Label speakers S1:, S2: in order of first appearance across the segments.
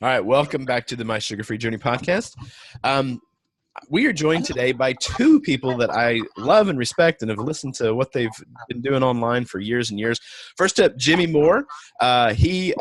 S1: All right, welcome back to the My Sugar-Free Journey podcast. We are joined today by two people that I love and respect and have listened to what they've been doing online for years and years. First up, Jimmy Moore. He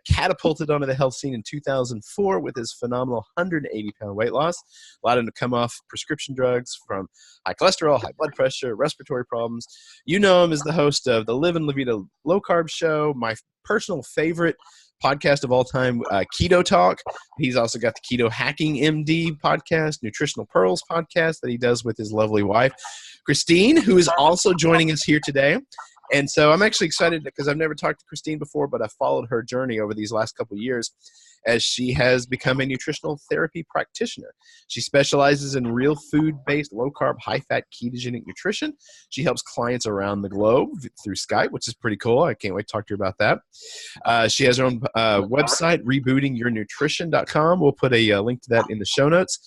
S1: catapulted onto the health scene in 2004 with his phenomenal 180-pound weight loss. Allowed him to come off prescription drugs from high cholesterol, high blood pressure, respiratory problems. You know him as the host of the Live and La Vida Low Carb Show, my personal favorite podcast of all time, Keto Talk. He's also got the Keto Hacking MD podcast, Nutritional Pearls podcast that he does with his lovely wife, Christine, who is also joining us here today. And so I'm actually excited because I've never talked to Christine before, but I've followed her journey over these last couple of years as she has become a nutritional therapy practitioner. She specializes in real food-based, low-carb, high-fat, ketogenic nutrition. She helps clients around the globe through Skype, which is pretty cool. I can't wait to talk to her about that. She has her own website, rebootingyournutrition.com. We'll put a link to that in the show notes.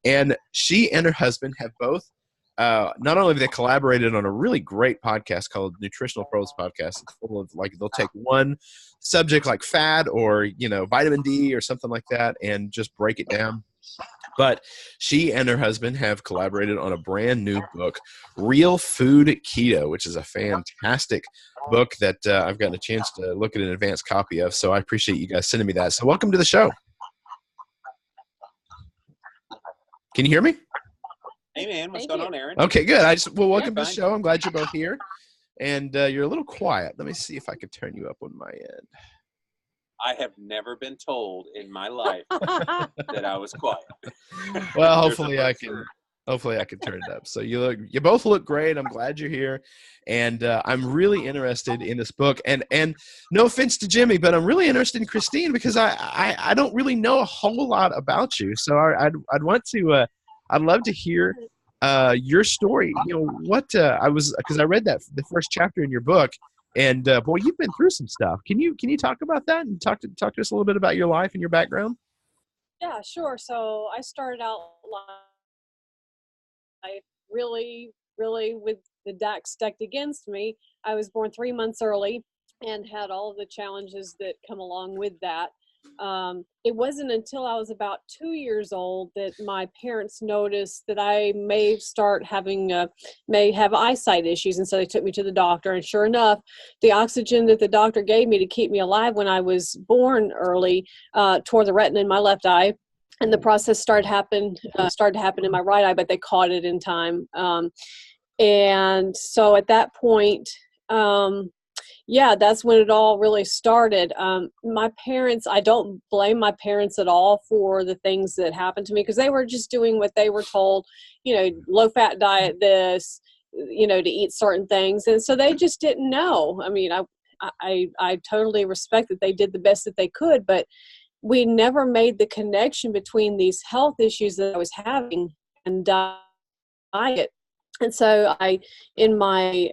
S1: And she and her husband have both not only have they collaborated on a really great podcast called Nutritional Pros Podcast. It's full of, like, they'll take one subject like fat or, vitamin D or something like that and just break it down. But she and her husband have collaborated on a brand new book, Real Food Keto, which is a fantastic book that I've gotten a chance to look at an advanced copy of. So I appreciate you guys sending me that. So welcome to the show. Can you hear me?
S2: Hey, man. What's going on, Aaron?
S1: Okay, good. Welcome to the show. I'm glad you're both here. And you're a little quiet. Let me see if I can turn you up on my end.
S2: I have never been told in my life that I was quiet.
S1: Well, hopefully I can turn it up. So you both look great. I'm glad you're here. And I'm really interested in this book. And no offense to Jimmy, but I'm really interested in Christine because I don't really know a whole lot about you. So I'd love to hear your story. Because I read the first chapter in your book, and boy, you've been through some stuff. Can you talk about that and talk to us a little bit about your life and your background?
S3: Yeah, sure. So I started out life really, really with the deck stacked against me. I was born 3 months early and had all of the challenges that come along with that. It wasn't until I was about 2 years old that my parents noticed that I may have eyesight issues. And so they took me to the doctor. And sure enough, the oxygen that the doctor gave me to keep me alive when I was born early tore the retina in my left eye. And the process started to happen in my right eye, but they caught it in time. And so at that point, that's when it all really started. My parents, I don't blame my parents at all for the things that happened to me because they were just doing what they were told, low fat diet, this, to eat certain things. And so they just didn't know. I mean, I totally respect that they did the best that they could, but we never made the connection between these health issues that I was having and diet. And so in my,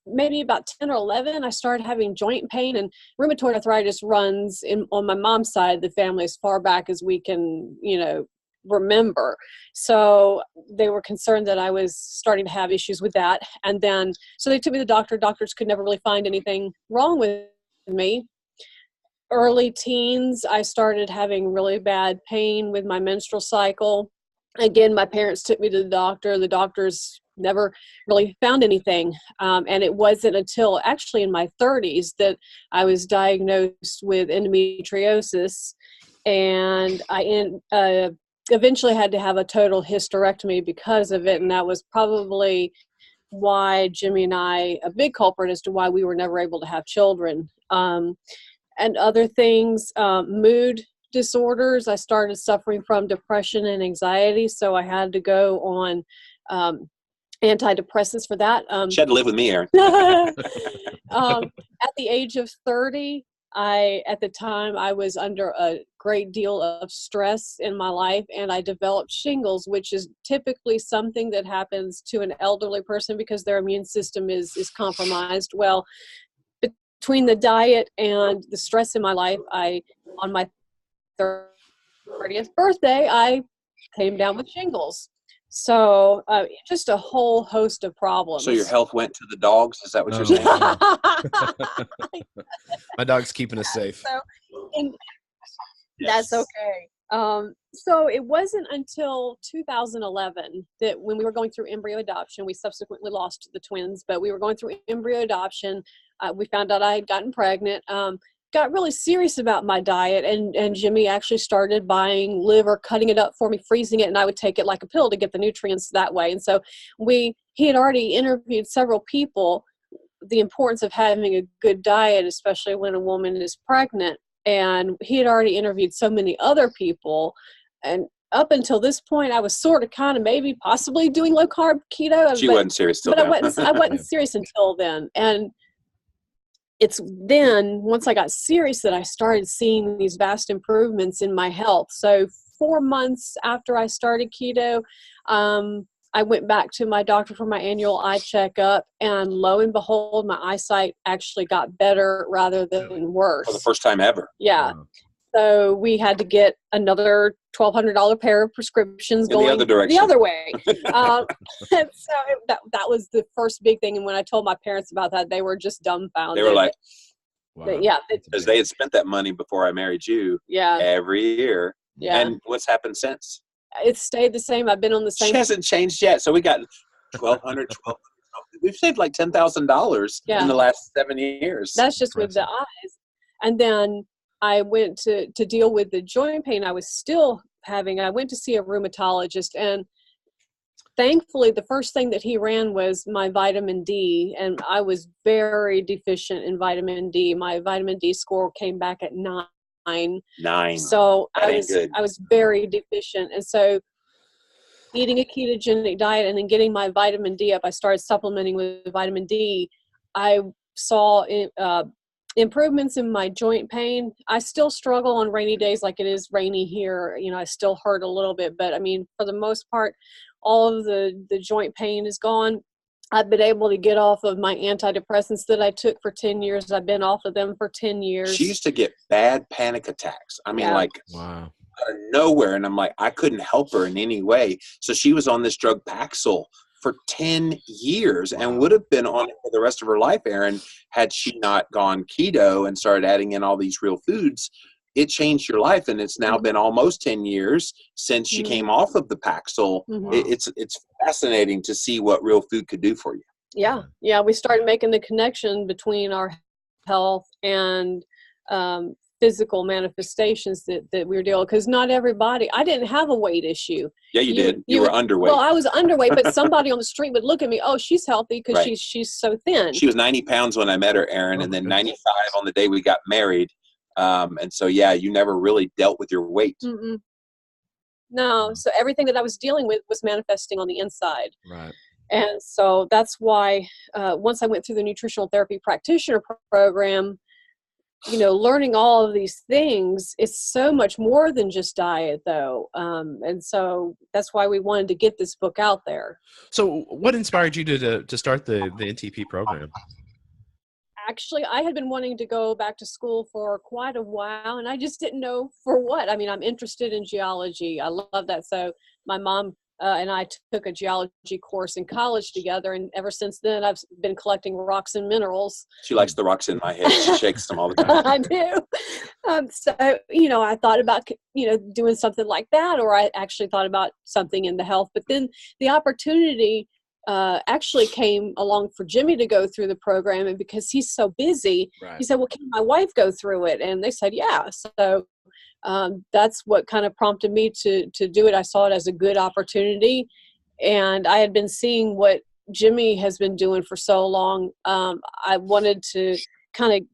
S3: maybe about 10 or 11, I started having joint pain, and rheumatoid arthritis runs on my mom's side of the family as far back as we can, remember. So they were concerned that I was starting to have issues with that. And then, so they took me to the doctor. Doctors could never really find anything wrong with me. Early teens, I started having really bad pain with my menstrual cycle. Again, my parents took me to the doctor. The doctors never really found anything. And it wasn't until actually in my 30s that I was diagnosed with endometriosis. And I eventually had to have a total hysterectomy because of it. And that was probably why Jimmy and I, a big culprit as to why we were never able to have children. And other things, mood disorders. I started suffering from depression and anxiety. So I had to go on antidepressants for that.
S2: She had to live with me, Aaron.
S3: At the age of 30, at the time I was under a great deal of stress in my life, and I developed shingles, which is typically something that happens to an elderly person because their immune system is compromised. Well, between the diet and the stress in my life, on my 30th birthday, I came down with shingles. So just a whole host of problems.
S2: So your health went to the dogs? Is that what you're saying?
S1: My dog's keeping us safe.
S3: So That's okay. So it wasn't until 2011 that when we were going through embryo adoption, we subsequently lost the twins, but we were going through embryo adoption. We found out I had gotten pregnant, got really serious about my diet, and Jimmy actually started buying liver, cutting it up for me, freezing it, and I would take it like a pill to get the nutrients that way. And so he had already interviewed several people, the importance of having a good diet, especially when a woman is pregnant. And he had already interviewed so many other people. And up until this point, I was sort of kind of maybe possibly doing low carb keto.
S2: She wasn't serious till
S3: then. I wasn't serious until then. And it's then, once I got serious, that I started seeing these vast improvements in my health. So 4 months after I started keto, I went back to my doctor for my annual eye checkup, and lo and behold, my eyesight actually got better rather than worse.
S2: For the first time ever.
S3: Yeah. Wow. So we had to get another $1,200 pair of prescriptions
S2: in the other direction.
S3: The other way. And so that was the first big thing. And when I told my parents about that, they were just dumbfounded.
S2: They were like,
S1: wow.
S3: Yeah.
S2: Because they had spent that money before I married you.
S3: Yeah.
S2: Every year.
S3: Yeah.
S2: And what's happened since?
S3: It's stayed the same. I've been on the same.
S2: She hasn't changed yet. So we got $1,200. We've saved like $10,000 in the last 7 years.
S3: That's just with the eyes. And then I went to deal with the joint pain I was still having. I went to see a rheumatologist, and thankfully the first thing that he ran was my vitamin D, and I was very deficient in vitamin D. My vitamin D score came back at 9. So I was very deficient. And so eating a ketogenic diet and then getting my vitamin D up, I started supplementing with vitamin D. I saw improvements in my joint pain. I still struggle on rainy days, like it is rainy here. I still hurt a little bit, but I mean, for the most part, all of the joint pain is gone. I've been able to get off of my antidepressants that I took for 10 years. I've been off of them for 10 years.
S2: She used to get bad panic attacks. I mean,
S1: wow.
S2: Out of nowhere. And I'm like, I couldn't help her in any way. So she was on this drug Paxil for 10 years and would have been on it for the rest of her life, Aaron, had she not gone keto and started adding in all these real foods. It changed your life, and it's now been almost 10 years since she came off of the Paxil. It's fascinating to see what real food could do for you.
S3: Yeah. We started making the connection between our health and physical manifestations that we were dealing with, because not everybody. I didn't have a weight issue.
S2: Yeah, you did. You were underweight.
S3: Well, I was underweight, but somebody on the street would look at me, oh, she's healthy because she's so thin.
S2: She was 90 pounds when I met her, Aaron, and then 95 on the day we got married. And so, you never really dealt with your weight.
S3: No. So everything that I was dealing with was manifesting on the inside.
S1: Right.
S3: And so that's why once I went through the nutritional therapy practitioner program, learning all of these things, it's so much more than just diet, though. And so that's why we wanted to get this book out there.
S1: So what inspired you to start the NTP program?
S3: Actually, I had been wanting to go back to school for quite a while, and I just didn't know for what. I mean, I'm interested in geology. I love that. So my mom and I took a geology course in college together, and ever since then, I've been collecting rocks and minerals.
S2: She likes the rocks in my head. She shakes them all the time.
S3: I do. So, I thought about, doing something like that, or I actually thought about something in the health. But then the opportunity actually came along for Jimmy to go through the program, and because he's so busy, he said, well, can my wife go through it? And they said, yeah. So that's what kind of prompted me to do it. I saw it as a good opportunity, and I had been seeing what Jimmy has been doing for so long. I wanted to kind of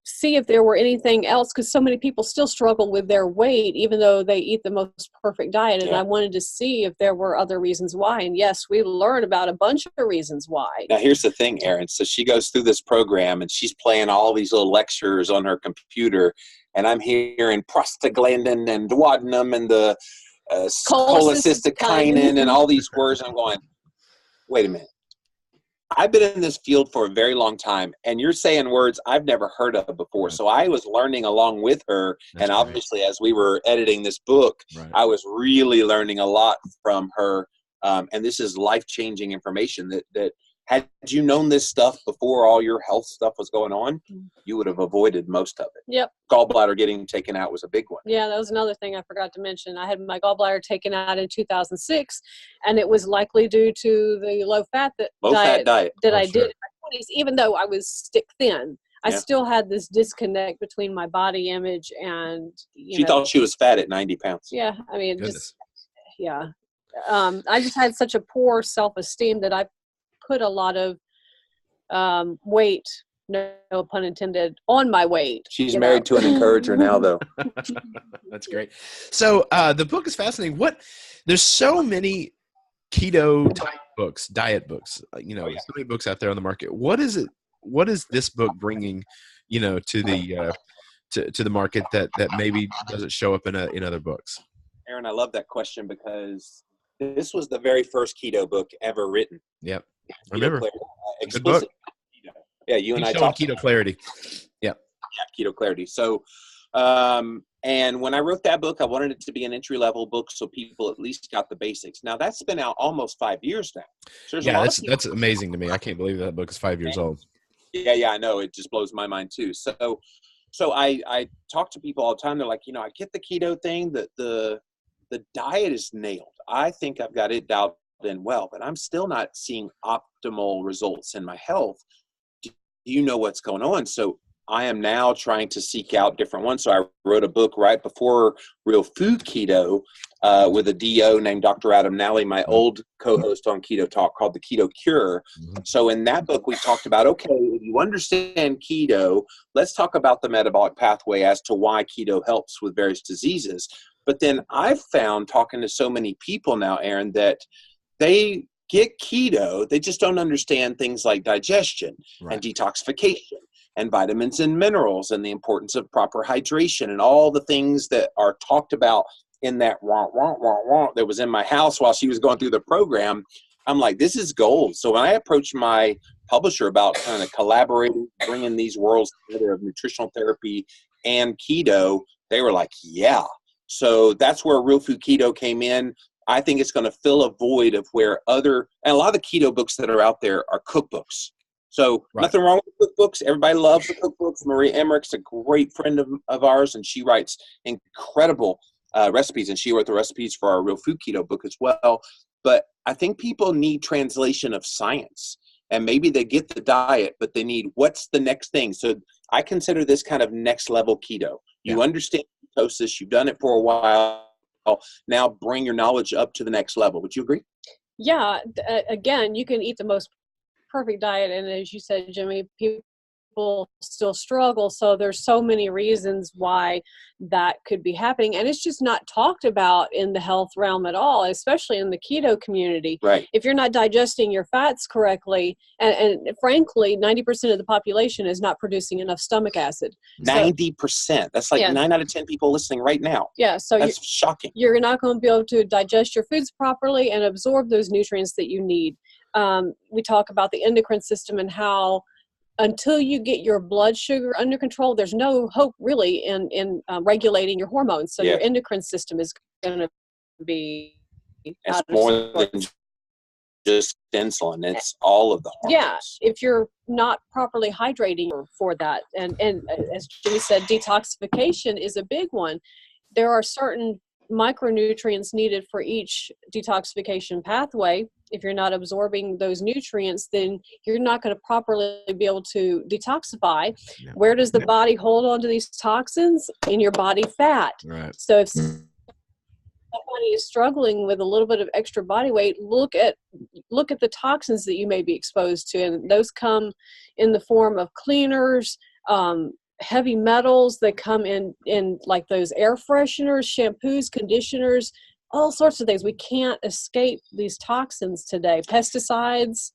S3: see if there were anything else, because so many people still struggle with their weight, even though they eat the most perfect diet. And I wanted to see if there were other reasons why. And yes, we learned about a bunch of reasons why.
S2: Now, here's the thing, Aaron. So she goes through this program, and she's playing all these little lectures on her computer. And I'm hearing prostaglandin and duodenum and the cholecystokinin and all these words. And I'm going, wait a minute. I've been in this field for a very long time, and you're saying words I've never heard of before. So I was learning along with her. That's and obviously, as we were editing this book, I was really learning a lot from her. And this is life-changing information that Had you known this stuff before all your health stuff was going on, you would have avoided most of it.
S3: Yep.
S2: Gallbladder getting taken out was a big one.
S3: Yeah, that was another thing I forgot to mention. I had my gallbladder taken out in 2006, and it was likely due to the low-fat
S2: Low-fat diet.
S3: that
S1: Oh,
S3: I
S1: sure.
S3: did in my 20s. Even though I was stick thin, I still had this disconnect between my body image and,
S2: She thought she was fat at 90 pounds.
S3: Yeah, I mean,
S1: Goodness.
S3: I just had such a poor self-esteem that I put a lot of weight, no pun intended, on my weight.
S2: She's married to an encourager now, though.
S1: That's great. So the book is fascinating. There's so many keto type books, diet books, so many books out there on the market. What is this book bringing, to the to the market that maybe doesn't show up in other books?
S2: Aaron, I love that question because this was the very first keto book ever written.
S1: Yep. I remember.
S2: Explicit.
S1: Good book.
S2: Keto. Yeah, you and I
S1: showing
S2: talked
S1: Keto Clarity. Yeah.
S2: Yeah, Keto Clarity. So, and when I wrote that book, I wanted it to be an entry-level book so people at least got the basics. Now, that's been out almost 5 years now. So
S1: that's amazing to me. I can't believe that book is 5 years old.
S2: Yeah, I know. It just blows my mind, too. So I talk to people all the time. They're like, I get the keto thing, that the diet is nailed. I think I've got it dialed in well, but I'm still not seeing optimal results in my health. Do you know what's going on? So I am now trying to seek out different ones. So I wrote a book right before Real Food Keto with a DO named Dr. Adam Nally, my old co-host on Keto Talk, called The Keto Cure. So in that book, we talked about, okay, if you understand keto, let's talk about the metabolic pathway as to why keto helps with various diseases. But then I've found, talking to so many people now, Aaron, that they get keto, they just don't understand things like digestion and detoxification and vitamins and minerals and the importance of proper hydration and all the things that are talked about in that that was in my house while she was going through the program. I'm like, this is gold. So when I approached my publisher about kind of collaborating, bringing these worlds together of nutritional therapy and keto, they were like, yeah. So that's where Real Food Keto came in. I think it's going to fill a void of where and a lot of the keto books that are out there are cookbooks. So nothing wrong with cookbooks. Everybody loves the cookbooks. Maria Emmerich's a great friend of ours, and she writes incredible recipes, and she wrote the recipes for our Real Food Keto book as well. But I think people need translation of science, and maybe they get the diet, but they need what's the next thing. So I consider this kind of next level keto. You understand ketosis, you've done it for a while. Now bring your knowledge up to the next level. Would you agree?
S3: Yeah. Again, you can eat the most perfect diet, and as you said, Jimmy, people still struggle. So there's so many reasons why that could be happening, and it's just not talked about in the health realm at all, especially in the keto community.
S2: Right.
S3: If you're not digesting your fats correctly, and frankly 90% of the population is not producing enough stomach acid.
S2: 90%. That's like 9 out of 10 people listening right now.
S3: Yeah, so
S2: that's shocking.
S3: You're not going to be able to digest your foods properly and absorb those nutrients that you need. We talk about the endocrine system and how until you get your blood sugar under control, there's no hope really in regulating your hormones. So your endocrine system is going to be
S2: it's more than just insulin. It's all of the hormones.
S3: Yeah, if you're not properly hydrating for that. And as Jimmy said, detoxification is a big one. There are certain micronutrients needed for each detoxification pathway. If you're not absorbing those nutrients, then you're not going to properly be able to detoxify. Yeah. Where does the body hold on to these toxins? In your body fat.
S1: Right.
S3: So if somebody is struggling with a little bit of extra body weight, look at the toxins that you may be exposed to, and those come in the form of cleaners, heavy metals that come in like those air fresheners, shampoos, conditioners, all sorts of things. We can't escape these toxins today. Pesticides.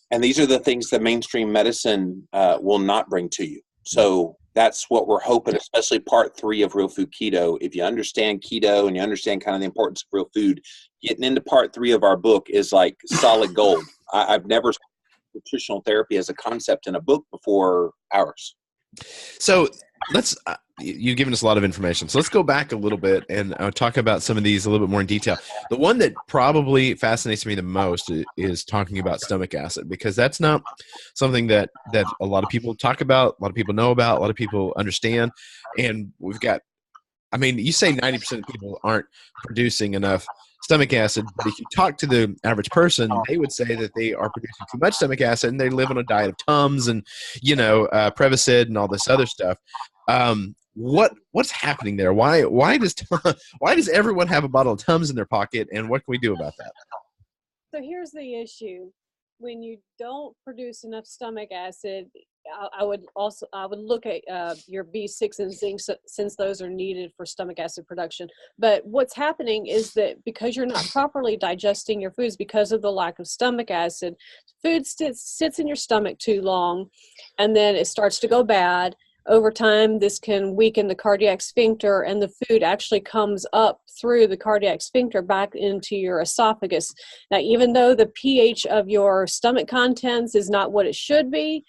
S2: And these are the things that mainstream medicine will not bring to you. So that's what we're hoping, especially part 3 of Real Food Keto. If you understand keto and you understand kind of the importance of real food, getting into part 3 of our book is like solid gold. I've never seen nutritional therapy as a concept in a book before ours.
S1: So let's you've given us a lot of information. So let's go back a little bit and talk about some of these a little bit more in detail. The one that probably fascinates me the most is talking about stomach acid, because that's not something that a lot of people talk about, a lot of people know about, a lot of people understand. And we've got, I mean, you say 90% of people aren't producing enough stomach acid, but if you talk to the average person, they would say that they are producing too much stomach acid and they live on a diet of Tums and, Prevacid and all this other stuff. What's happening there? Why does everyone have a bottle of Tums in their pocket, and what can we do about that?
S3: So here's the issue. When you don't produce enough stomach acid, I would look at your B6 and zinc, since those are needed for stomach acid production. But what's happening is that because you're not properly digesting your foods because of the lack of stomach acid, food sits in your stomach too long, and then it starts to go bad. Over time, this can weaken the cardiac sphincter, and the food actually comes up through the cardiac sphincter back into your esophagus. Now, even though the pH of your stomach contents is not what it should be,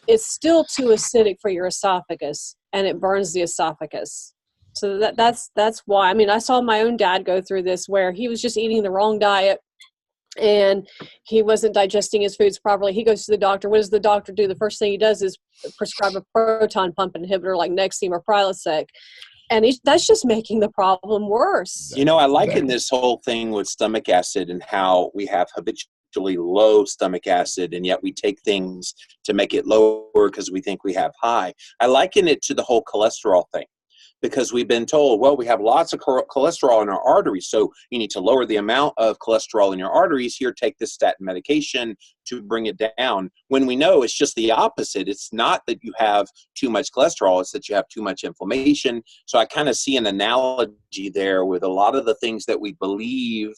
S3: it's still too acidic for your esophagus, and it burns the esophagus. So that's why. I mean, I saw my own dad go through this, where he was just eating the wrong diet, and he wasn't digesting his foods properly. He goes to the doctor. What does the doctor do? The first thing he does is prescribe a proton pump inhibitor like Nexium or Prilosec. And that's just making the problem worse.
S2: I liken this whole thing with stomach acid and how we have habitually low stomach acid, and yet we take things to make it lower because we think we have high. I liken it to the whole cholesterol thing, because we've been told, well, we have lots of cholesterol in our arteries, so you need to lower the amount of cholesterol in your arteries. Here, take this statin medication to bring it down. When we know it's just the opposite. It's not that you have too much cholesterol, it's that you have too much inflammation. So I kind of see an analogy there with a lot of the things that we believe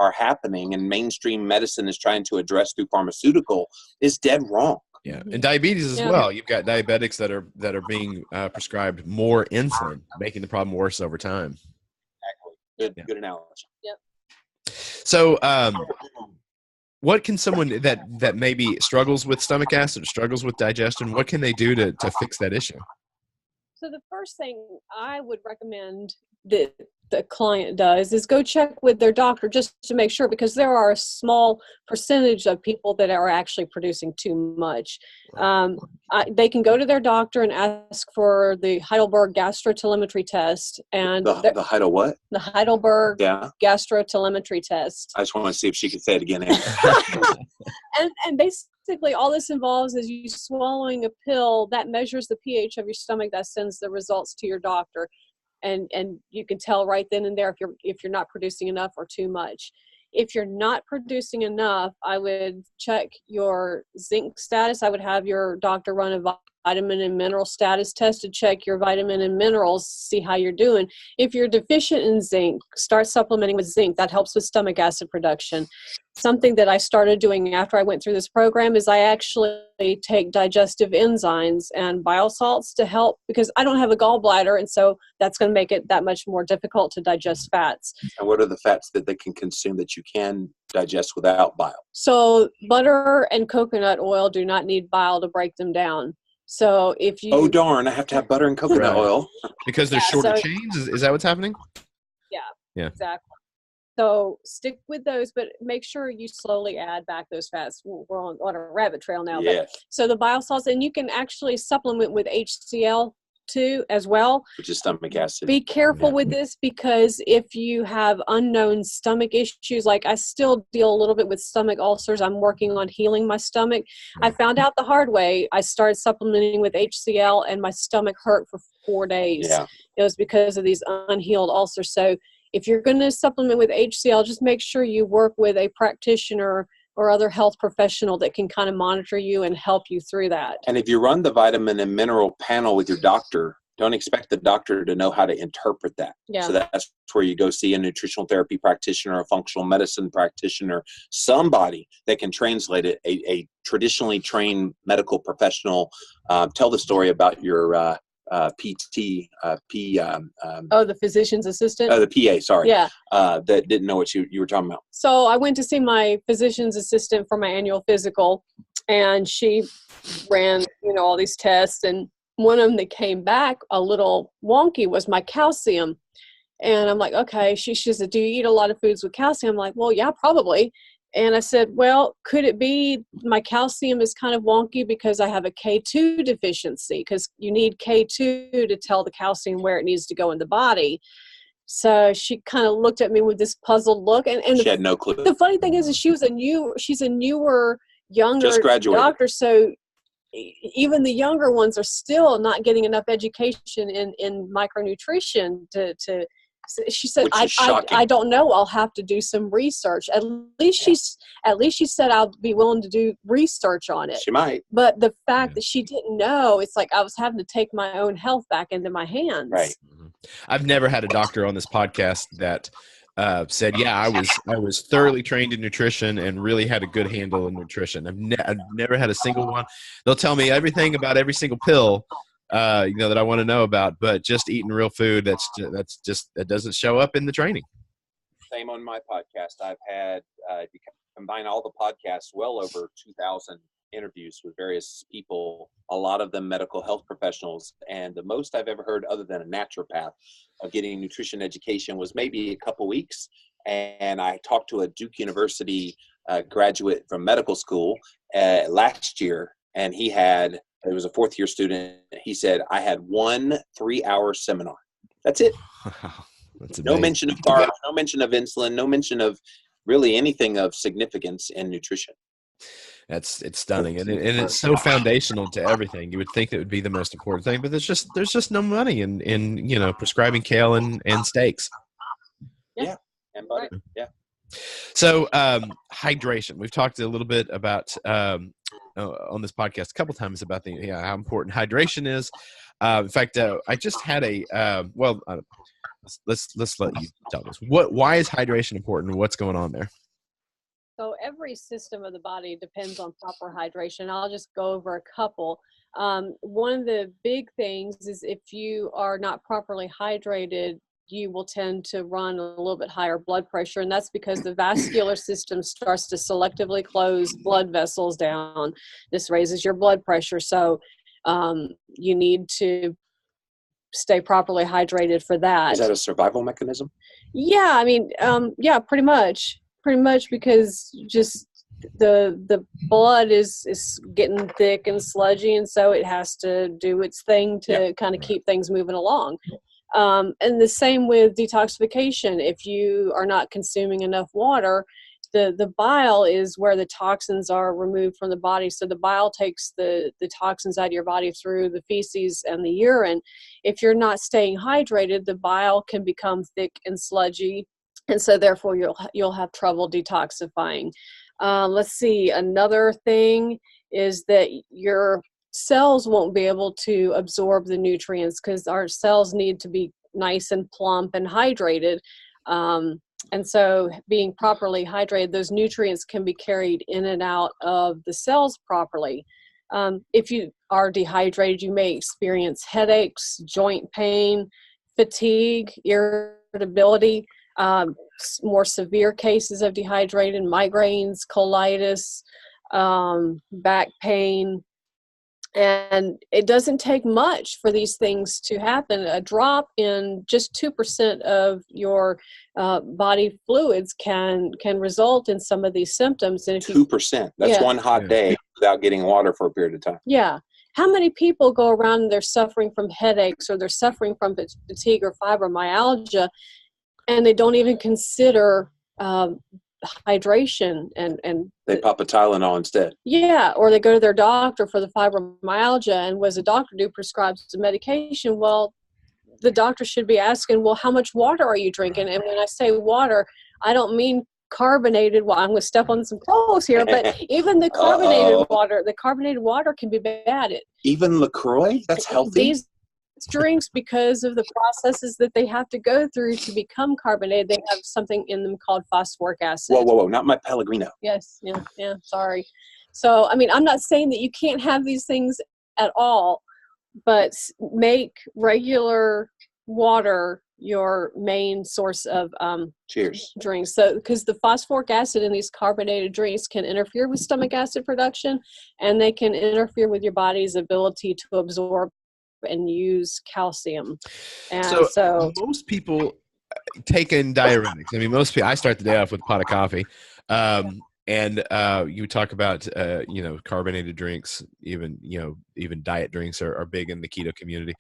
S2: are happening and mainstream medicine is trying to address through pharmaceutical is dead wrong.
S1: Yeah, and diabetes as well. You've got diabetics that are being prescribed more insulin, making the problem worse over time.
S2: Exactly. Good analogy.
S3: Yep.
S1: So, what can someone that maybe struggles with stomach acid or struggles with digestion, what can they do to fix that issue?
S3: So the first thing I would recommend that the client does is go check with their doctor just to make sure, because there are a small percentage of people that are actually producing too much. They can go to their doctor and ask for the Heidelberg gastrotelemetry test. And
S2: the Heidel what?
S3: The Heidelberg gastrotelemetry test.
S2: I just want to see if she could say it again.
S3: and basically all this involves is you swallowing a pill that measures the pH of your stomach, that sends the results to your doctor. And you can tell right then and there if you're not producing enough or too much. If you're not producing enough, I would check your zinc status. I would have your doctor run a vitamin and mineral status test to check your vitamin and minerals, see how you're doing. If you're deficient in zinc, start supplementing with zinc. That helps with stomach acid production. Something that I started doing after I went through this program is I actually take digestive enzymes and bile salts to help, because I don't have a gallbladder, and so that's going to make it that much more difficult to digest fats.
S2: And what are the fats that they can consume that you can digest without bile?
S3: So butter and coconut oil do not need bile to break them down. So if you...
S2: Oh, darn, I have to have butter and coconut oil.
S1: Because they're shorter chains? Is that what's happening?
S3: Yeah, exactly. So stick with those, but make sure you slowly add back those fats. We're on a rabbit trail now.
S2: Yeah.
S3: But, so the bile salts, and you can actually supplement with HCl too as well.
S2: Which is stomach acid.
S3: Be careful with this, because if you have unknown stomach issues, like I still deal a little bit with stomach ulcers. I'm working on healing my stomach. I found out the hard way. I started supplementing with HCl and my stomach hurt for 4 days.
S2: Yeah.
S3: It was because of these unhealed ulcers. So if you're going to supplement with HCl, just make sure you work with a practitioner or other health professional that can kind of monitor you and help you through that.
S2: And if you run the vitamin and mineral panel with your doctor, don't expect the doctor to know how to interpret that.
S3: Yeah.
S2: So that's where you go see a nutritional therapy practitioner, a functional medicine practitioner, somebody that can translate it, a traditionally trained medical professional. Tell the story about your PT,
S3: the physician's assistant?
S2: The PA, sorry.
S3: Yeah.
S2: That didn't know what you were talking about.
S3: So I went to see my physician's assistant for my annual physical, and she ran, all these tests, and one of them that came back a little wonky was my calcium. And I'm like, okay. She said, do you eat a lot of foods with calcium? I'm like, well, yeah, probably. And I said, well, could it be my calcium is kind of wonky because I have a K2 deficiency? Because you need K2 to tell the calcium where it needs to go in the body. So she kind of looked at me with this puzzled look. And
S2: She had no clue.
S3: the funny thing is she's a newer, younger
S2: Just graduated.
S3: doctor. So even the younger ones are still not getting enough education in micronutrition to she said, I don't know. I'll have to do some research. At least she said I'll be willing to do research on it.
S2: She might.
S3: But the fact that she didn't know, it's like I was having to take my own health back into my hands.
S2: Right.
S1: I've never had a doctor on this podcast that said, yeah, I was thoroughly trained in nutrition and really had a good handle on nutrition. I've never had a single one. They'll tell me everything about every single pill, that I want to know about, but just eating real food, that doesn't show up in the training.
S2: Same on my podcast. I've had, you combine all the podcasts, well over 2,000 interviews with various people, a lot of them medical health professionals. And the most I've ever heard, other than a naturopath, of getting nutrition education was maybe a couple weeks. And I talked to a Duke University graduate from medical school last year, and it was a fourth-year student. He said, I had 1 3-hour seminar. That's it.
S1: That's
S2: no mention of carbs, no mention of insulin, no mention of really anything of significance in nutrition.
S1: It's stunning, and it's so foundational to everything. You would think it would be the most important thing, but there's just no money in prescribing kale and steaks.
S2: Yeah, and butter. Right. Yeah.
S1: So hydration. We've talked a little bit about on this podcast a couple times about how important hydration is. In fact, I just had let's let you tell us why is hydration important? What's going on there?
S3: So every system of the body depends on proper hydration. I'll just go over a couple. One of the big things is if you are not properly hydrated, you will tend to run a little bit higher blood pressure, and that's because the vascular system starts to selectively close blood vessels down. This raises your blood pressure, so you need to stay properly hydrated for that.
S2: Is that a survival mechanism?
S3: Yeah, I mean, yeah, pretty much because just the blood is getting thick and sludgy, and so it has to do its thing to kind of keep things moving along. And the same with detoxification. If you are not consuming enough water, the bile is where the toxins are removed from the body. So the bile takes the toxins out of your body through the feces and the urine. If you're not staying hydrated, the bile can become thick and sludgy, and so therefore you'll have trouble detoxifying. Let's see, another thing is that your cells won't be able to absorb the nutrients because our cells need to be nice and plump and hydrated. And so being properly hydrated, those nutrients can be carried in and out of the cells properly. If you are dehydrated, you may experience headaches, joint pain, fatigue, irritability, more severe cases of dehydrated, migraines, colitis, back pain. And it doesn't take much for these things to happen. A drop in just 2% of your body fluids can result in some of these symptoms. And if
S2: 2%, that's one hot day without getting water for a period of time.
S3: Yeah. How many people go around and they're suffering from headaches or they're suffering from fatigue or fibromyalgia, and they don't even consider hydration and
S2: they pop a Tylenol instead.
S3: Yeah, or they go to their doctor for the fibromyalgia, and what does the doctor do? Prescribes the medication. Well, the doctor should be asking, well, how much water are you drinking? And when I say water, I don't mean carbonated. Well, I'm going to step on some toes here, but even the carbonated water can be bad.
S2: Even LaCroix? That's healthy?
S3: These drinks, because of the processes that they have to go through to become carbonated, they have something in them called phosphoric acid.
S2: Whoa, not my Pellegrino.
S3: Yes, yeah, sorry. So, I mean, I'm not saying that you can't have these things at all, but make regular water your main source of drinks. So, because the phosphoric acid in these carbonated drinks can interfere with stomach acid production, and they can interfere with your body's ability to absorb and use calcium. And
S1: so most people take in diuretics. I mean, most people, I start the day off with a pot of coffee. And you talk about, carbonated drinks, even diet drinks are big in the keto community.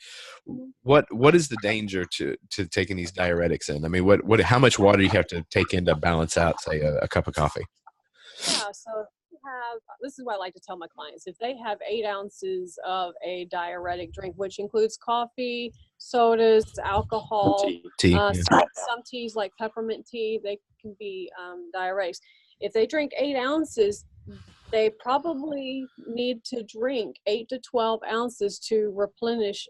S1: What is the danger to taking these diuretics in? I mean, how much water do you have to take in to balance out, say, a cup of coffee?
S3: Yeah, so if you have, this is what I like to tell my clients, if they have 8 ounces of a diuretic drink, which includes coffee, sodas, alcohol,
S1: Tea.
S3: some teas like peppermint tea, they can be diuretics. If they drink 8 ounces, they probably need to drink 8 to 12 ounces to replenish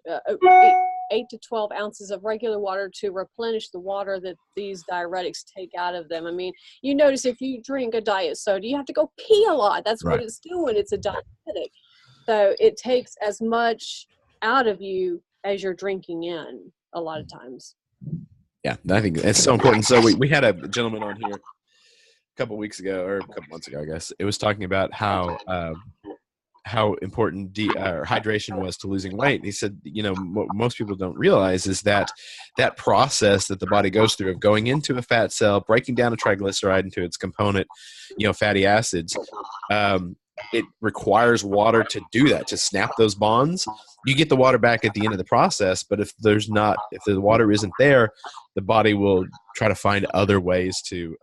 S3: 8 to 12 ounces of regular water to replenish the water that these diuretics take out of them. I mean, you notice if you drink a diet soda, you have to go pee a lot. That's what it's doing. It's a diuretic. So it takes as much out of you as you're drinking in a lot of times.
S1: Yeah, I think it's so important. So we had a gentleman on here a couple weeks ago, or a couple months ago, I guess. It was talking about how important hydration was to losing weight. He said, what most people don't realize is that process that the body goes through of going into a fat cell, breaking down a triglyceride into its component, fatty acids, it requires water to do that, to snap those bonds. You get the water back at the end of the process, but if the water isn't there, the body will try to find other ways to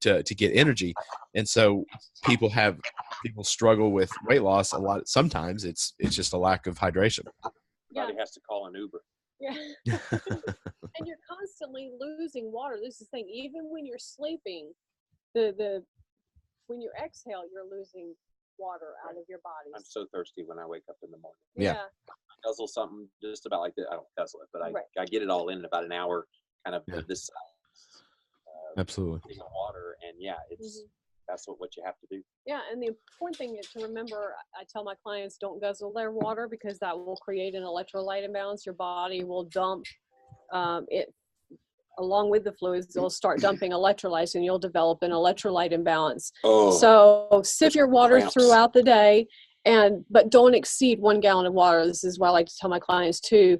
S1: get energy. And so people struggle with weight loss a lot. Sometimes it's just a lack of hydration.
S2: Somebody has to call an Uber.
S3: Yeah. And you're constantly losing water. This is the thing. Even when you're sleeping, when you exhale, you're losing water out of your body.
S2: I'm so thirsty when I wake up in the morning.
S1: Yeah.
S2: I guzzle something just about like that. I don't guzzle it, but I get it all in about an hour, kind of this size.
S1: Absolutely.
S2: Water, and that's what you have to do.
S3: Yeah, and the important thing is to remember, I tell my clients, don't guzzle their water because that will create an electrolyte imbalance. Your body will dump it along with the fluids. They'll start dumping electrolytes, and you'll develop an electrolyte imbalance. So sip your water throughout the day, but don't exceed 1 gallon of water. This is what I like to tell my clients too.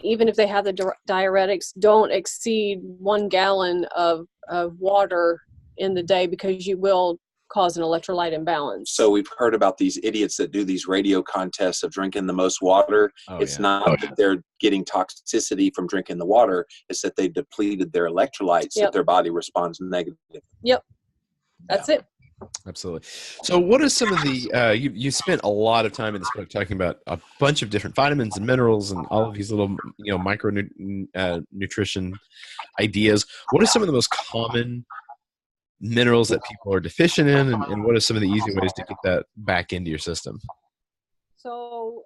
S3: Even if they have the diuretics, don't exceed 1 gallon of water in the day, because you will cause an electrolyte imbalance.
S2: So we've heard about these idiots that do these radio contests of drinking the most water. It's not that they're getting toxicity from drinking the water. It's that they've depleted their electrolytes, that their body responds negatively.
S3: Yep. That's it.
S1: Absolutely. So what are some of the, you spent a lot of time in this book talking about a bunch of different vitamins and minerals and all of these little, micro nutrition ideas. What are some of the most common minerals that people are deficient in, and what are some of the easy ways to get that back into your system?
S3: So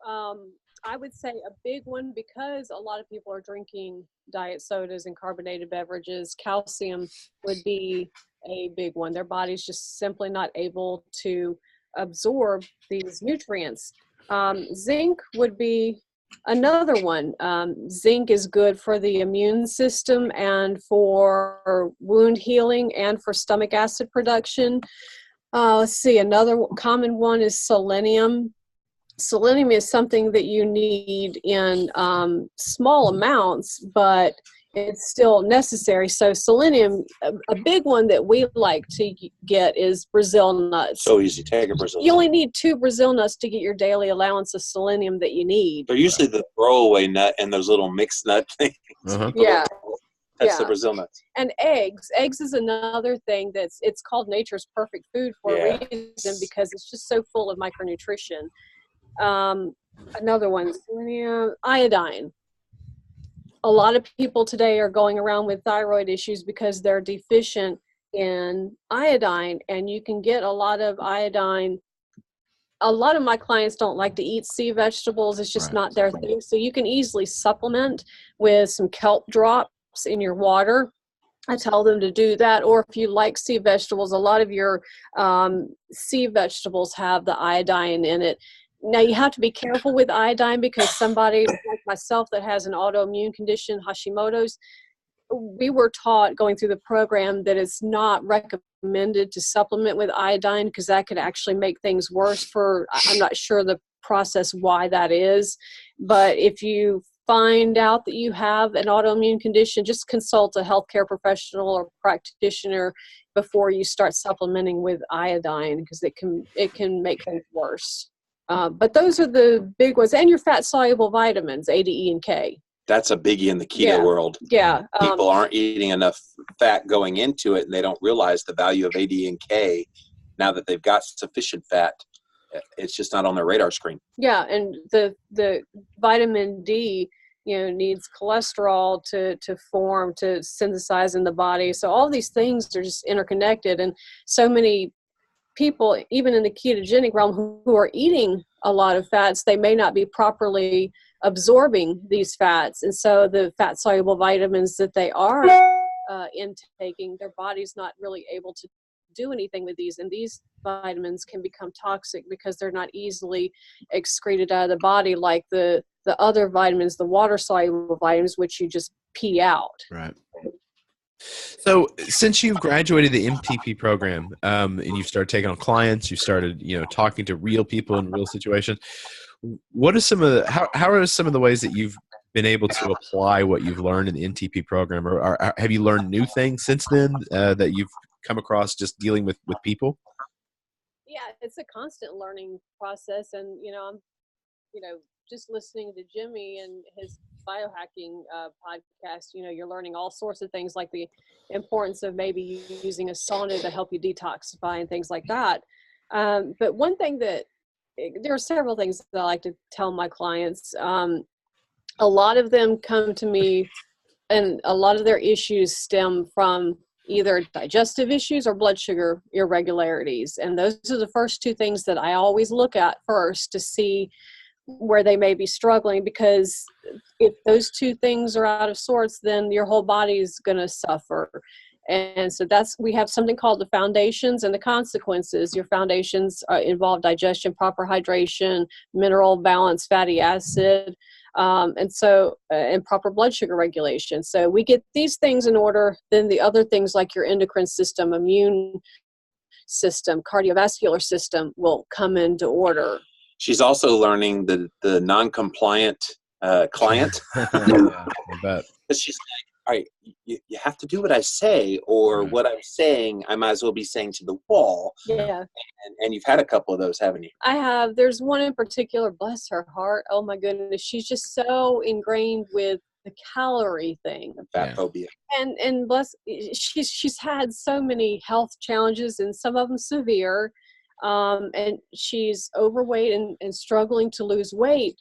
S3: I would say a big one, because a lot of people are drinking diet sodas and carbonated beverages, calcium would be a big one. Their body's just simply not able to absorb these nutrients. Zinc would be another one. Zinc is good for the immune system and for wound healing and for stomach acid production. Let's see, another common one is selenium. Selenium is something that you need in small amounts, but it's still necessary. So selenium, a big one that we like to get is Brazil nuts.
S2: So easy. Take a Brazil nut.
S3: You only need 2 Brazil nuts to get your daily allowance of selenium that you need.
S2: They're usually the throwaway nut and those little mixed nut things.
S3: Yeah.
S2: That's the Brazil nuts.
S3: And eggs. Eggs is another thing it's called nature's perfect food for a reason, because it's just so full of micronutrition. Another one, selenium, iodine. A lot of people today are going around with thyroid issues because they're deficient in iodine, and you can get a lot of iodine. A lot of my clients don't like to eat sea vegetables. It's just not their thing. So you can easily supplement with some kelp drops in your water. I tell them to do that. Or if you like sea vegetables, a lot of your sea vegetables have the iodine in it. Now, you have to be careful with iodine, because somebody like myself that has an autoimmune condition, Hashimoto's, we were taught going through the program that it's not recommended to supplement with iodine, because that could actually make things worse I'm not sure the process why that is. But if you find out that you have an autoimmune condition, just consult a healthcare professional or practitioner before you start supplementing with iodine, because it can make things worse. But those are the big ones. And your fat-soluble vitamins, A, D, E, and K.
S2: That's a biggie in the keto world.
S3: Yeah.
S2: People aren't eating enough fat going into it, and they don't realize the value of A, D, and K now that they've got sufficient fat. It's just not on their radar screen.
S3: Yeah, and the vitamin D, needs cholesterol to synthesize in the body. So all these things are just interconnected, and so many people, even in the ketogenic realm, who are eating a lot of fats, they may not be properly absorbing these fats, and so the fat soluble vitamins that they are intaking, their body's not really able to do anything with these, and these vitamins can become toxic because they're not easily excreted out of the body like the other vitamins, the water soluble vitamins, which you just pee out.
S1: Right. So since you've graduated the MTP program, and you've started taking on clients, you started, talking to real people in real situations, what are some of the, how are some of the ways that you've been able to apply what you've learned in the MTP program, or have you learned new things since then that you've come across just dealing with people?
S3: Yeah, it's a constant learning process, and I'm just listening to Jimmy and his biohacking podcast, you're learning all sorts of things, like the importance of maybe using a sauna to help you detoxify and things like that. But one thing there are several things that I like to tell my clients. A lot of them come to me, and a lot of their issues stem from either digestive issues or blood sugar irregularities. And those are the first two things that I always look at first to see where they may be struggling, because if those two things are out of sorts, then your whole body is going to suffer. And so we have something called the foundations and the consequences. Your foundations involve digestion, proper hydration, mineral balance, fatty acid, and proper blood sugar regulation. So we get these things in order, then the other things like your endocrine system, immune system, cardiovascular system will come into order.
S2: She's also learning the non-compliant client.
S1: Yeah, I bet.
S2: She's like, all right, you have to do what I say, or what I'm saying, I might as well be saying to the wall.
S3: Yeah.
S2: And you've had a couple of those, haven't you?
S3: I have. There's one in particular, bless her heart. Oh my goodness. She's just so ingrained with the calorie thing.
S2: Fat phobia.
S3: And bless, she's had so many health challenges, and some of them severe. And she's overweight and struggling to lose weight.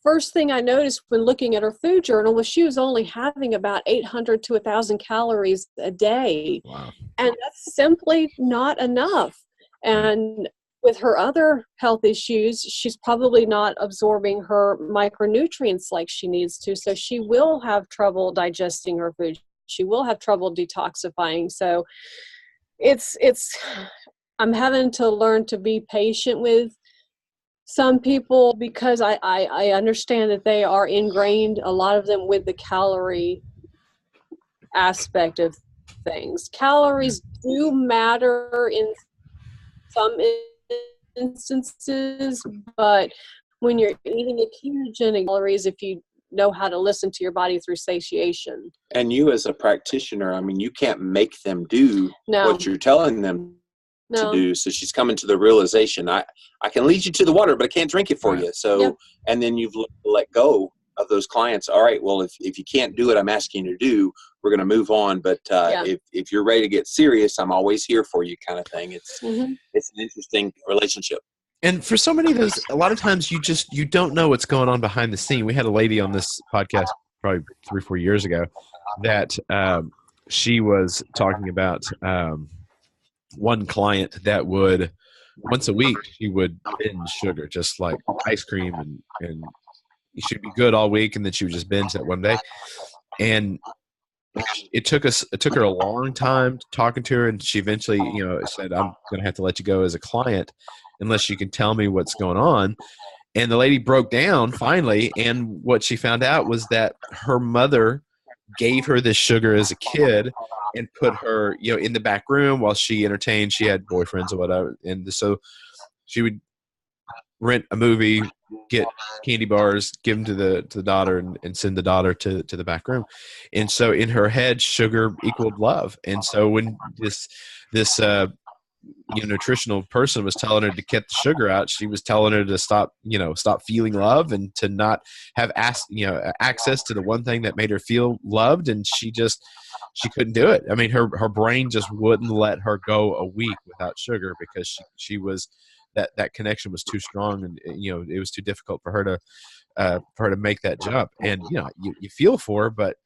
S3: First thing I noticed when looking at her food journal was she was only having about 800 to 1,000 calories a day.
S1: Wow.
S3: And that's simply not enough. And with her other health issues, she's probably not absorbing her micronutrients like she needs to. So she will have trouble digesting her food. She will have trouble detoxifying. So I'm having to learn to be patient with some people, because I understand that they are ingrained, a lot of them, with the calorie aspect of things. Calories do matter in some instances, but when you're eating a ketogenic calories, if you know how to listen to your body through satiation.
S2: And you as a practitioner, I mean, you can't make them do what you're telling them to do. So she's coming to the realization, I can lead you to the water, but I can't drink it for you. So, and then you've let go of those clients. All right, well, if you can't do what I'm asking you to do, we're going to move on. But if you're ready to get serious, I'm always here for you, kind of thing. It's an interesting relationship.
S1: And for so many of those, a lot of times you don't know what's going on behind the scene. We had a lady on this podcast probably 3 or 4 years ago that she was talking about one client that would, once a week, she would binge sugar, just like ice cream, and she'd be good all week, and then she would just binge that one day. And it took her a long time talking to her, and she eventually, said, "I'm going to have to let you go as a client unless you can tell me what's going on." And the lady broke down finally, and what she found out was that her mother gave her this sugar as a kid and put her, in the back room while she entertained. She had boyfriends or whatever, and so she would rent a movie, get candy bars, give them to the daughter, and send the daughter to the back room. And so in her head, sugar equaled love. And so when this nutritional person was telling her to cut the sugar out, she was telling her to stop feeling love and to not have access to the one thing that made her feel loved. And she couldn't do it. I mean, her brain just wouldn't let her go a week without sugar, because she was that connection was too strong, and it was too difficult for her to make that jump. And you feel for her, but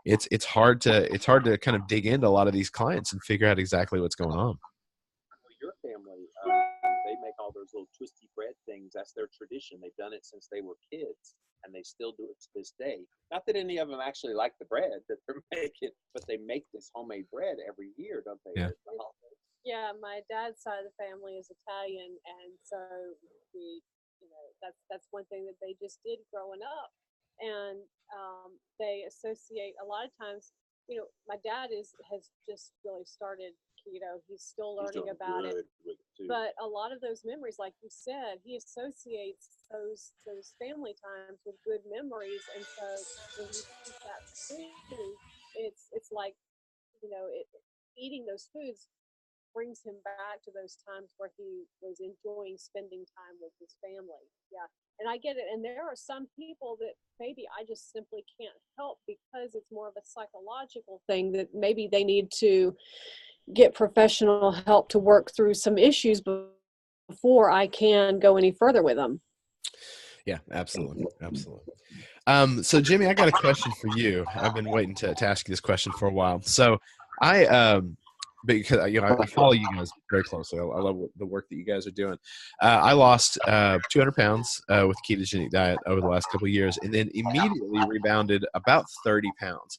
S1: it's hard to kind of dig into a lot of these clients and figure out exactly what's going on.
S2: Your family, they make all those little twisty bread things. That's their tradition. They've done it since they were kids, and they still do it to this day. Not that any of them actually like the bread that they're making, but they make this homemade bread every year, don't they?
S1: Yeah.
S3: Yeah, my dad's side of the family is Italian, and so that's one thing that they just did growing up, and they associate a lot of times. My dad has just really started keto. He's still learning about it, but a lot of those memories, like you said, he associates those family times with good memories, and so when you eat that food, it's like eating those foods brings him back to those times where he was enjoying spending time with his family. Yeah. And I get it. And there are some people that maybe I just simply can't help because it's more of a psychological thing, that maybe they need to get professional help to work through some issues before I can go any further with them.
S1: Yeah, absolutely. Absolutely. So Jimmy, I got a question for you. I've been waiting to ask you this question for a while. So because I follow you guys very closely. I love the work that you guys are doing. I lost 200 pounds with a ketogenic diet over the last couple of years, and then immediately rebounded about 30 pounds.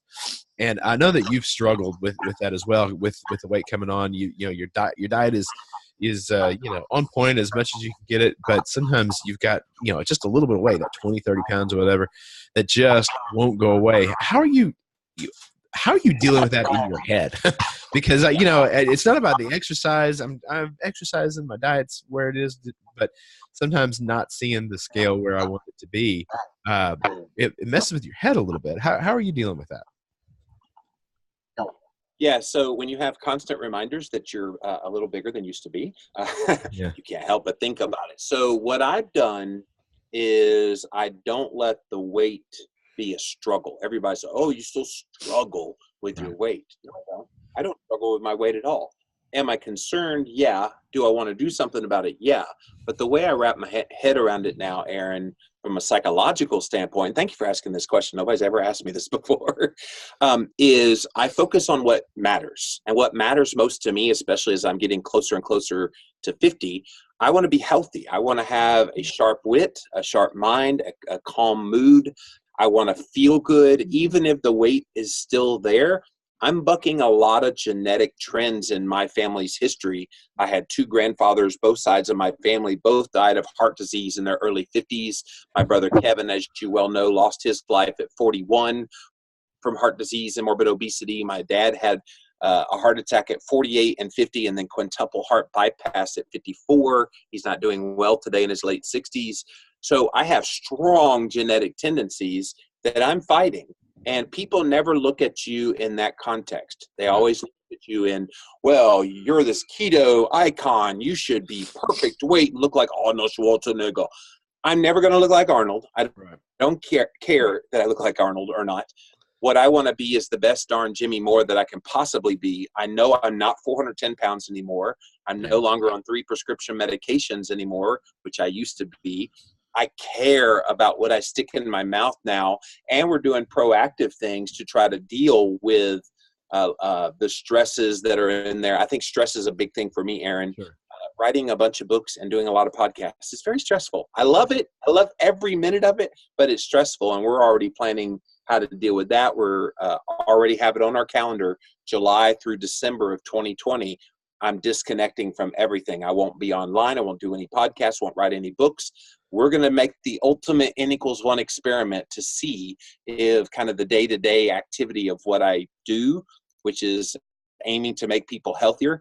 S1: And I know that you've struggled with that as well, with the weight coming on. Your diet is on point as much as you can get it, but sometimes you've got just a little bit of weight, that 20, 30 pounds or whatever, that just won't go away. How are you dealing with that in your head? Because it's not about the exercise. I'm exercising, my diet's where it is, but sometimes not seeing the scale where I want it to be, it messes with your head a little bit. How are you dealing with that?
S2: Yeah, so when you have constant reminders that you're a little bigger than you used to be,
S1: Yeah.
S2: you can't help but think about it. So what I've done is I don't let the weight be a struggle. Everybody says, "Oh, you still struggle with your weight." No, I don't struggle with my weight at all. Am I concerned? Yeah. Do I want to do something about it? Yeah. But the way I wrap my head around it now, Aaron, from a psychological standpoint, thank you for asking this question. Nobody's ever asked me this before, is I focus on what matters. And what matters most to me, especially as I'm getting closer and closer to 50, I want to be healthy. I want to have a sharp wit, a sharp mind, a calm mood. I want to feel good, even if the weight is still there. I'm bucking a lot of genetic trends in my family's history. I had two grandfathers, both sides of my family, both died of heart disease in their early 50s. My brother Kevin, as you well know, lost his life at 41 from heart disease and morbid obesity. My dad had a heart attack at 48 and 50, and then quintuple heart bypass at 54. He's not doing well today in his late 60s. So I have strong genetic tendencies that I'm fighting. And people never look at you in that context. They always look at you in, well, you're this keto icon. You should be perfect weight and look like Arnold Schwarzenegger. I'm never going to look like Arnold. I don't care that I look like Arnold or not. What I want to be is the best darn Jimmy Moore that I can possibly be. I know I'm not 410 pounds anymore. I'm no longer on 3 prescription medications anymore, which I used to be. I care about what I stick in my mouth now, and we're doing proactive things to try to deal with the stresses that are in there. I think stress is a big thing for me, Aaron.
S1: Sure.
S2: Writing a bunch of books and doing a lot of podcasts is very stressful. I love it. I love every minute of it, but it's stressful, and we're already planning how to deal with that. We're already have it on our calendar, July through December of 2020. I'm disconnecting from everything. I won't be online. I won't do any podcasts, won't write any books. We're going to make the ultimate N=1 experiment to see if kind of the day-to-day activity of what I do, which is aiming to make people healthier,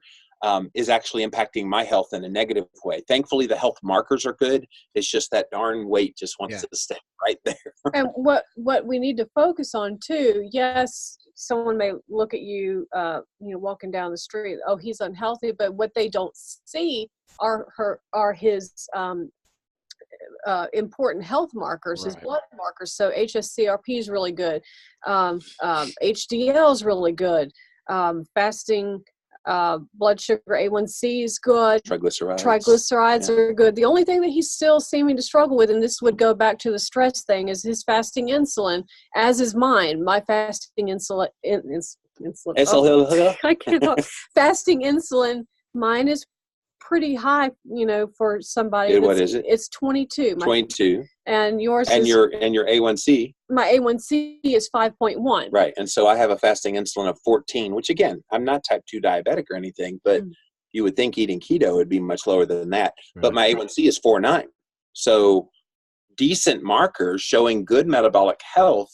S2: is actually impacting my health in a negative way. Thankfully, the health markers are good. It's just that darn weight just wants to stay right there.
S3: And what we need to focus on too, yes, someone may look at you, walking down the street, oh, he's unhealthy, but what they don't see are his important health markers, his blood markers. So HSCRP is really good. HDL is really good. Fasting blood sugar, A1C is good. Triglycerides are good. The only thing that he's still seeming to struggle with, and this would go back to the stress thing, is his fasting insulin, as is mine. My fasting insulin. I cannot. Fasting insulin, mine is pretty high, for somebody.
S2: What is it?
S3: It's 22.
S2: 22.
S3: And yours
S2: and
S3: is,
S2: your A1C.
S3: My A1C is 5.1.
S2: Right. And so I have a fasting insulin of 14, which again, I'm not type 2 diabetic or anything, but you would think eating keto would be much lower than that. Right. But my A1C is 4.9. So decent markers showing good metabolic health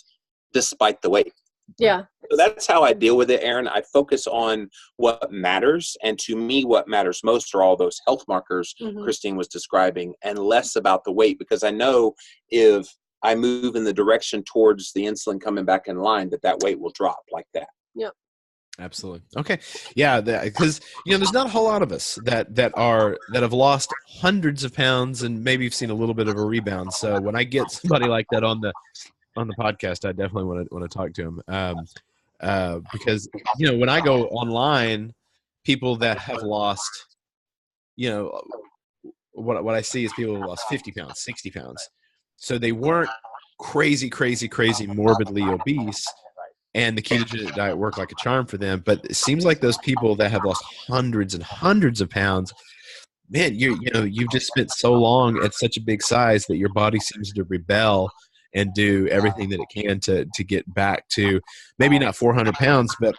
S2: despite the weight.
S3: Yeah.
S2: So that's how I deal with it, Erin. I focus on what matters. And to me, what matters most are all those health markers Christine was describing, and less about the weight, because I know if I move in the direction towards the insulin coming back in line, that weight will drop like that.
S3: Yep.
S1: Absolutely. Okay. Yeah. Because, there's not a whole lot of us that have lost hundreds of pounds and maybe you've seen a little bit of a rebound. So when I get somebody like that on the podcast, I definitely want to talk to him. Because, when I go online, people that have lost, what I see is people who lost 50 pounds, 60 pounds. So they weren't crazy, morbidly obese, and the ketogenic diet worked like a charm for them. But it seems like those people that have lost hundreds and hundreds of pounds, man, you've just spent so long at such a big size that your body seems to rebel and do everything that it can to get back to maybe not 400 pounds, but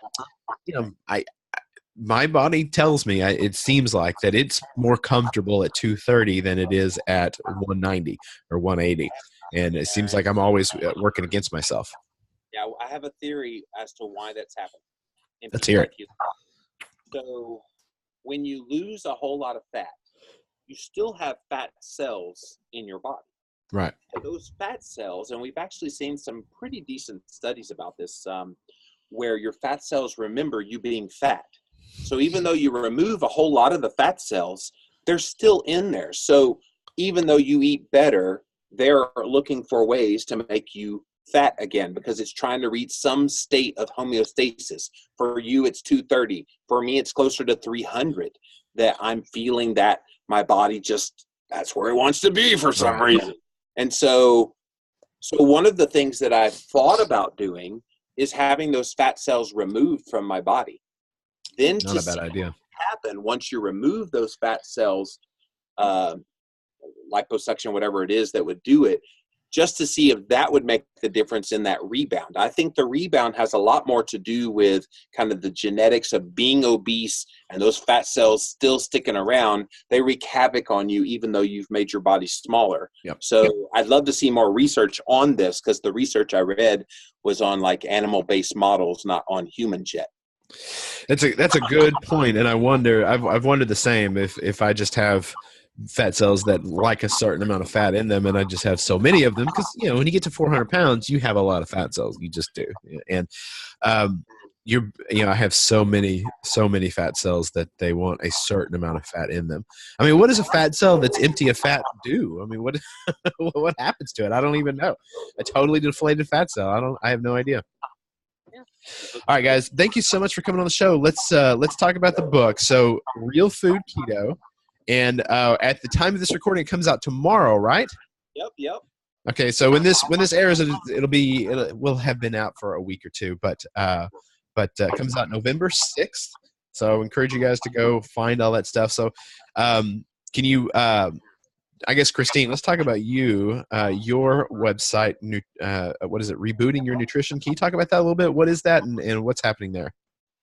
S1: my body tells me it seems like that it's more comfortable at 230 than it is at 190 or 180, and it seems like I'm always working against myself.
S2: Yeah, I have a theory as to why that's happened.
S1: Let's hear it.
S2: So when you lose a whole lot of fat, you still have fat cells in your body.
S1: Right.
S2: And those fat cells, and we've actually seen some pretty decent studies about this, where your fat cells remember you being fat. So even though you remove a whole lot of the fat cells, they're still in there. So even though you eat better, they're looking for ways to make you fat again, because it's trying to reach some state of homeostasis. For you, it's 230. For me, it's closer to 300, that I'm feeling that my body that's where it wants to be for some reason. And so one of the things that I've thought about doing is having those fat cells removed from my body. Then
S1: not a bad idea.
S2: Happen once you remove those fat cells, liposuction, whatever it is that would do it, just to see if that would make the difference in that rebound. I think the rebound has a lot more to do with kind of the genetics of being obese and those fat cells still sticking around. They wreak havoc on you even though you've made your body smaller.
S1: Yep.
S2: So I'd love to see more research on this, because the research I read was on like animal-based models, not on humans yet.
S1: That's a good point, and I wonder. I've wondered the same. If I just have fat cells that like a certain amount of fat in them, and I just have so many of them, because when you get to 400 pounds, you have a lot of fat cells. You just do, and I have so many fat cells that they want a certain amount of fat in them. I mean, what does a fat cell that's empty of fat do? I mean, what what happens to it? I don't even know. A totally deflated fat cell. I have no idea. All right, guys. Thank you so much for coming on the show. Let's talk about the book. So, Real Food Keto, and at the time of this recording, it comes out tomorrow, right?
S2: Yep.
S1: Okay, so when this airs, will have been out for a week or two, but it comes out November 6th. So I encourage you guys to go find all that stuff. So, can you? I guess, Christine, let's talk about you, your website. What is it? Rebooting Your Nutrition. Can you talk about that a little bit? What is that, and what's happening there?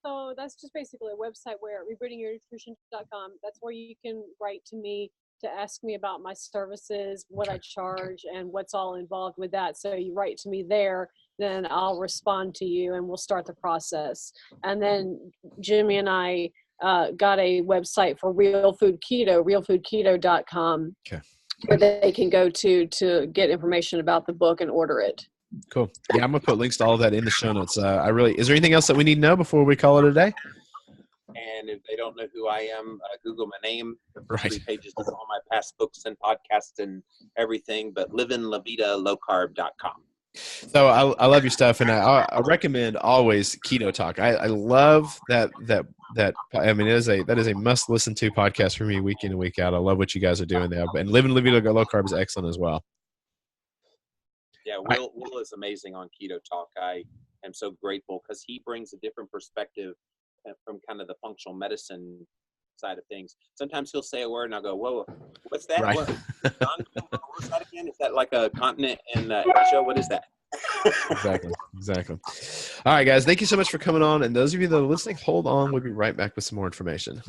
S3: So that's just basically a website where rebootingyournutrition.com. That's where you can write to me to ask me about my services, what I charge, and what's all involved with that. So you write to me there, then I'll respond to you, and we'll start the process. And then Jimmy and I got a website for Real Food Keto, realfoodketo.com,
S1: Okay.
S3: where they can go to get information about the book and order it.
S1: Cool. Yeah, I'm gonna put links to all of that in the show notes. Is there anything else that we need to know before we call it a day?
S2: And if they don't know who I am, Google my name. The first
S1: Right.
S2: 3 pages is all my past books and podcasts and everything, but livinlavitalowcarb.com.
S1: So I love your stuff, and I recommend always Keto Talk. I love that. I mean, that is a must listen to podcast for me week in and week out. I love what you guys are doing there, and Living La Vida Low Carb is excellent as well.
S2: Yeah, Will is amazing on Keto Talk. I am so grateful because he brings a different perspective from kind of the functional medicine side of things. Sometimes he'll say a word and I'll go, whoa, what's that?
S1: Right.
S2: What's that again? Is that like a continent in Asia? What is that?
S1: Exactly. All right, guys, thank you so much for coming on. And those of you that are listening, hold on. We'll be right back with some more information.